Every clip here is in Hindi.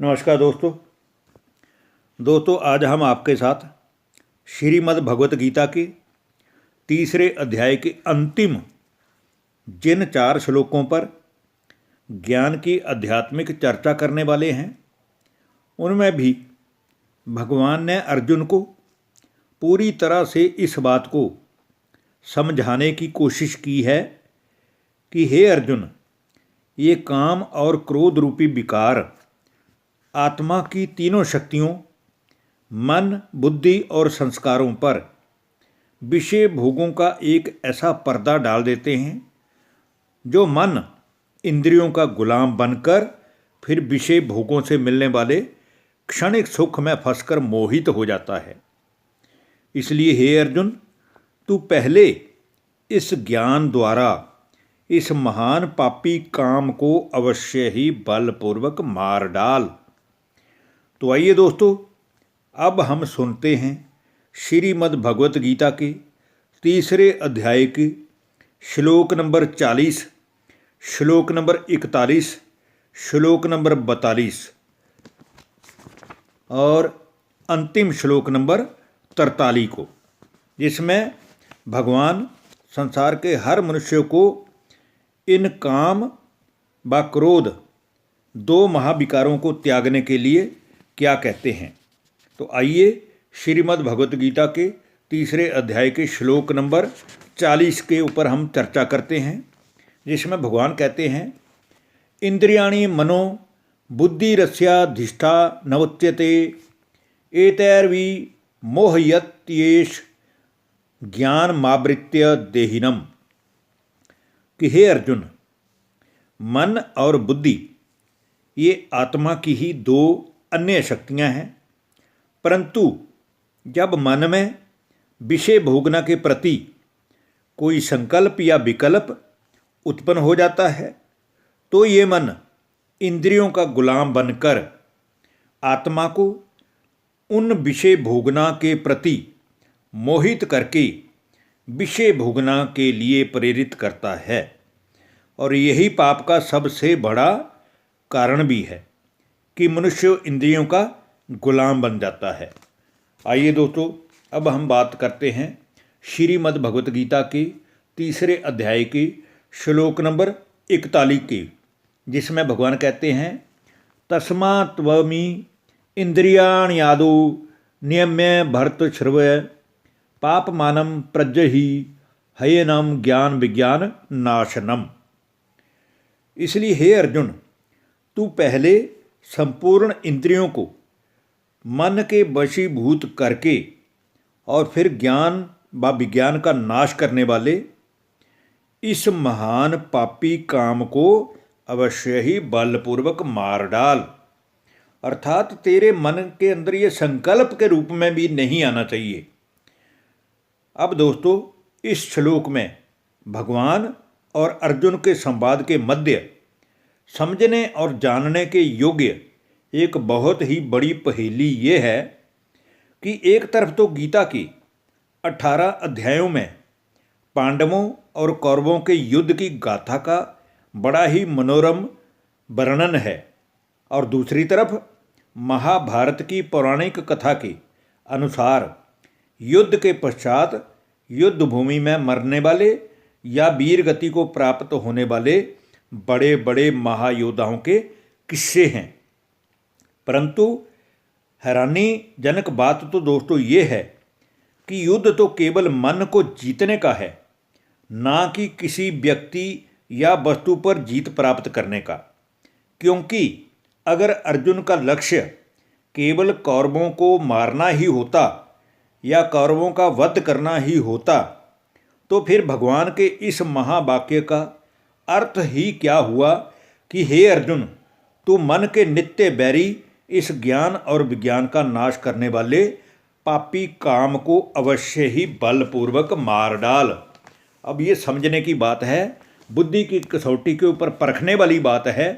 नमस्कार दोस्तों आज हम आपके साथ श्रीमद् भगवत गीता के तीसरे अध्याय के अंतिम जिन 4 श्लोकों पर ज्ञान की आध्यात्मिक चर्चा करने वाले हैं, उनमें भी भगवान ने अर्जुन को पूरी तरह से इस बात को समझाने की कोशिश की है कि हे अर्जुन, ये काम और क्रोध रूपी विकार आत्मा की तीनों शक्तियों मन, बुद्धि और संस्कारों पर विषय भोगों का एक ऐसा पर्दा डाल देते हैं जो मन इंद्रियों का गुलाम बनकर फिर विषय भोगों से मिलने वाले क्षणिक सुख में फंसकर मोहित हो जाता है। इसलिए हे अर्जुन, तू पहले इस ज्ञान द्वारा इस महान पापी काम को अवश्य ही बलपूर्वक मार डाल। तो आइए दोस्तों, अब हम सुनते हैं श्रीमद् भगवत गीता के तीसरे अध्याय के श्लोक नंबर 40, श्लोक नंबर 41, श्लोक नंबर 42 और अंतिम श्लोक नंबर 43 को, जिसमें भगवान संसार के हर मनुष्य को इन काम व क्रोध 2 महाविकारों को त्यागने के लिए क्या कहते हैं। तो आइए श्रीमद् भगवत गीता के तीसरे अध्याय के श्लोक नंबर 40 के ऊपर हम चर्चा करते हैं, जिसमें भगवान कहते हैं, इंद्रियाणि मनो बुद्धिरस्याधिष्ठा नवोच्यते एतैर्वि मोहयत्येष ज्ञानमावृत्य देहिनम। कि हे अर्जुन, मन और बुद्धि ये आत्मा की ही 2 अन्य शक्तियां हैं, परंतु जब मन में विषय भोगना के प्रति कोई संकल्प या विकल्प उत्पन्न हो जाता है तो ये मन इंद्रियों का गुलाम बनकर आत्मा को उन विषय भोगना के प्रति मोहित करके विषय भोगना के लिए प्रेरित करता है, और यही पाप का सबसे बड़ा कारण भी है कि मनुष्य इंद्रियों का गुलाम बन जाता है। आइए दोस्तों, अब हम बात करते हैं श्रीमद् भगवत गीता के तीसरे अध्याय के श्लोक नंबर 41 के, जिसमें भगवान कहते हैं, तस्मात्त्वमि इंद्रियाण्यादौ नियम्य भर्तश्रवय पापमानं प्रज्जहि हयनम ज्ञान विज्ञान नाशनम। इसलिए हे अर्जुन, तू पहले संपूर्ण इंद्रियों को मन के वशीभूत करके और फिर ज्ञान व विज्ञान का नाश करने वाले इस महान पापी काम को अवश्य ही बलपूर्वक मार डाल। अर्थात तेरे मन के अंदर ये संकल्प के रूप में भी नहीं आना चाहिए। अब दोस्तों, इस श्लोक में भगवान और अर्जुन के संवाद के मध्य समझने और जानने के योग्य एक बहुत ही बड़ी पहेली ये है कि एक तरफ तो गीता की 18 अध्यायों में पांडवों और कौरवों के युद्ध की गाथा का बड़ा ही मनोरम वर्णन है, और दूसरी तरफ महाभारत की पौराणिक कथा के अनुसार युद्ध के पश्चात युद्ध भूमि में मरने वाले या वीर गति को प्राप्त होने वाले बड़े बड़े महायोद्धाओं के किस्से हैं। परंतु हैरानीजनक बात तो दोस्तों ये है कि युद्ध तो केवल मन को जीतने का है, ना कि किसी व्यक्ति या वस्तु पर जीत प्राप्त करने का। क्योंकि अगर अर्जुन का लक्ष्य केवल कौरवों को मारना ही होता या कौरवों का वध करना ही होता, तो फिर भगवान के इस महावाक्य का अर्थ ही क्या हुआ कि हे अर्जुन, तू मन के नित्य बैरी इस ज्ञान और विज्ञान का नाश करने वाले पापी काम को अवश्य ही बलपूर्वक मार डाल। अब ये समझने की बात है, बुद्धि की कसौटी के ऊपर परखने वाली बात है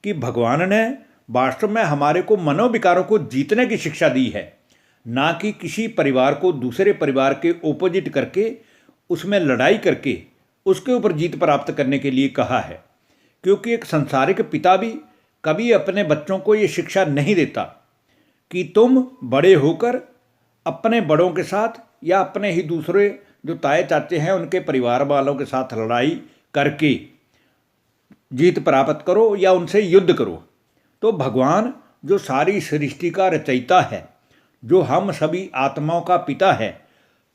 कि भगवान ने वास्तव में हमारे को मनोविकारों को जीतने की शिक्षा दी है, ना कि किसी परिवार को दूसरे परिवार के ओपोजिट करके उसमें लड़ाई करके उसके ऊपर जीत प्राप्त करने के लिए कहा है। क्योंकि एक संसारिक पिता भी कभी अपने बच्चों को ये शिक्षा नहीं देता कि तुम बड़े होकर अपने बड़ों के साथ या अपने ही दूसरे जो ताए चाचे हैं उनके परिवार वालों के साथ लड़ाई करके जीत प्राप्त करो या उनसे युद्ध करो। तो भगवान जो सारी सृष्टि का रचयिता है, जो हम सभी आत्माओं का पिता है,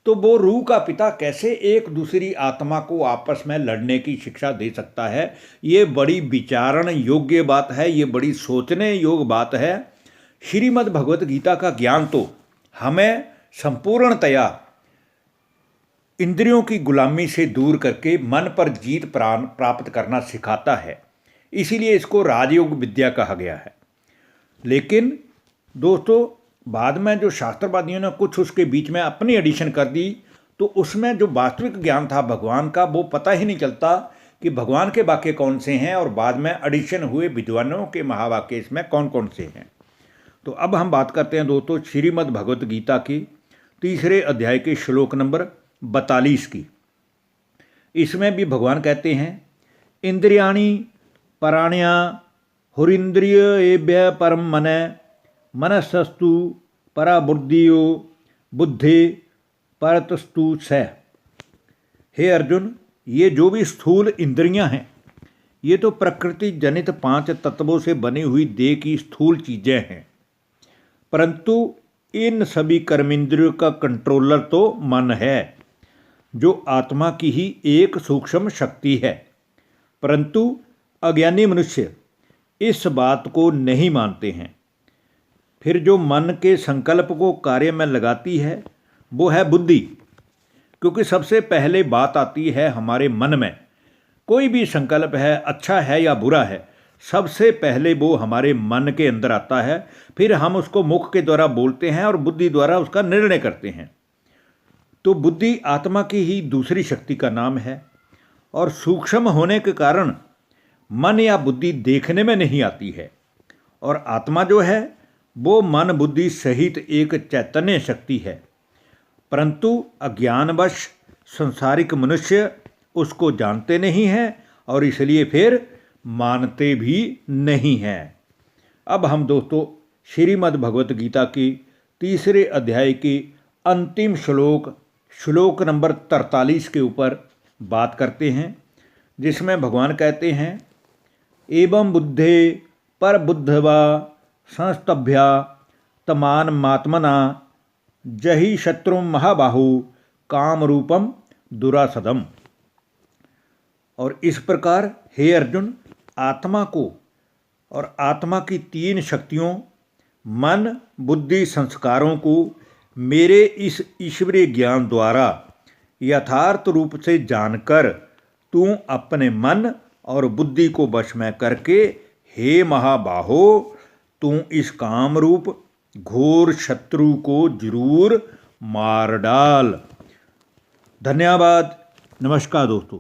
तो वो रूह का पिता कैसे एक दूसरी आत्मा को आपस में लड़ने की शिक्षा दे सकता है? ये बड़ी विचारण योग्य बात है, ये बड़ी सोचने योग्य बात है। श्रीमद् भगवत गीता का ज्ञान तो हमें संपूर्णतया इंद्रियों की गुलामी से दूर करके मन पर जीत प्राप्त करना सिखाता है। इसीलिए इसको राजयोग विद्या कहा गया है। लेकिन दोस्तों, बाद में जो शास्त्रवादियों ने कुछ उसके बीच में अपनी एडिशन कर दी, तो उसमें जो वास्तविक ज्ञान था भगवान का वो पता ही नहीं चलता कि भगवान के वाक्य कौन से हैं और बाद में एडिशन हुए विद्वानों के महावाक्य इसमें कौन कौन से हैं। तो अब हम बात करते हैं दोस्तों श्रीमद् भगवत गीता की 3 अध्याय के श्लोक नंबर 42 की। इसमें भी भगवान कहते हैं, इंद्रियाणि पराण्या हुरिंद्रियेभ्यः परम मनसस्तु परा बुद्धियो बुद्धि परतस्तु स। हे अर्जुन, ये जो भी स्थूल इंद्रियां हैं ये तो प्रकृति जनित 5 तत्वों से बनी हुई देह की स्थूल चीज़ें हैं, परंतु इन सभी कर्मेंद्रियों का कंट्रोलर तो मन है, जो आत्मा की ही एक सूक्ष्म शक्ति है। परंतु अज्ञानी मनुष्य इस बात को नहीं मानते हैं। फिर जो मन के संकल्प को कार्य में लगाती है वो है बुद्धि, क्योंकि सबसे पहले बात आती है हमारे मन में। कोई भी संकल्प है, अच्छा है या बुरा है, सबसे पहले वो हमारे मन के अंदर आता है, फिर हम उसको मुख के द्वारा बोलते हैं और बुद्धि द्वारा उसका निर्णय करते हैं। तो बुद्धि आत्मा की ही दूसरी शक्ति का नाम है, और सूक्ष्म होने के कारण मन या बुद्धि देखने में नहीं आती है, और आत्मा जो है वो मन बुद्धि सहित एक चैतन्य शक्ति है। परंतु अज्ञानवश संसारिक मनुष्य उसको जानते नहीं हैं और इसलिए फिर मानते भी नहीं हैं। अब हम दोस्तों श्रीमद् भगवत गीता की 3 अध्याय की अंतिम श्लोक नंबर 43 के ऊपर बात करते हैं, जिसमें भगवान कहते हैं, एवं बुद्धे पर बुद्धवा संस्तभ्या तमान मात्मना जहि शत्रु महाबाहु काम रूपम दुरासदम। और इस प्रकार हे अर्जुन, आत्मा को और आत्मा की 3 शक्तियों मन बुद्धि संस्कारों को मेरे इस ईश्वरीय ज्ञान द्वारा यथार्थ रूप से जानकर तू अपने मन और बुद्धि को वश में करके हे महाबाहो तू इस काम रूप घोर शत्रु को जरूर मार डाल। धन्यवाद। नमस्कार दोस्तों।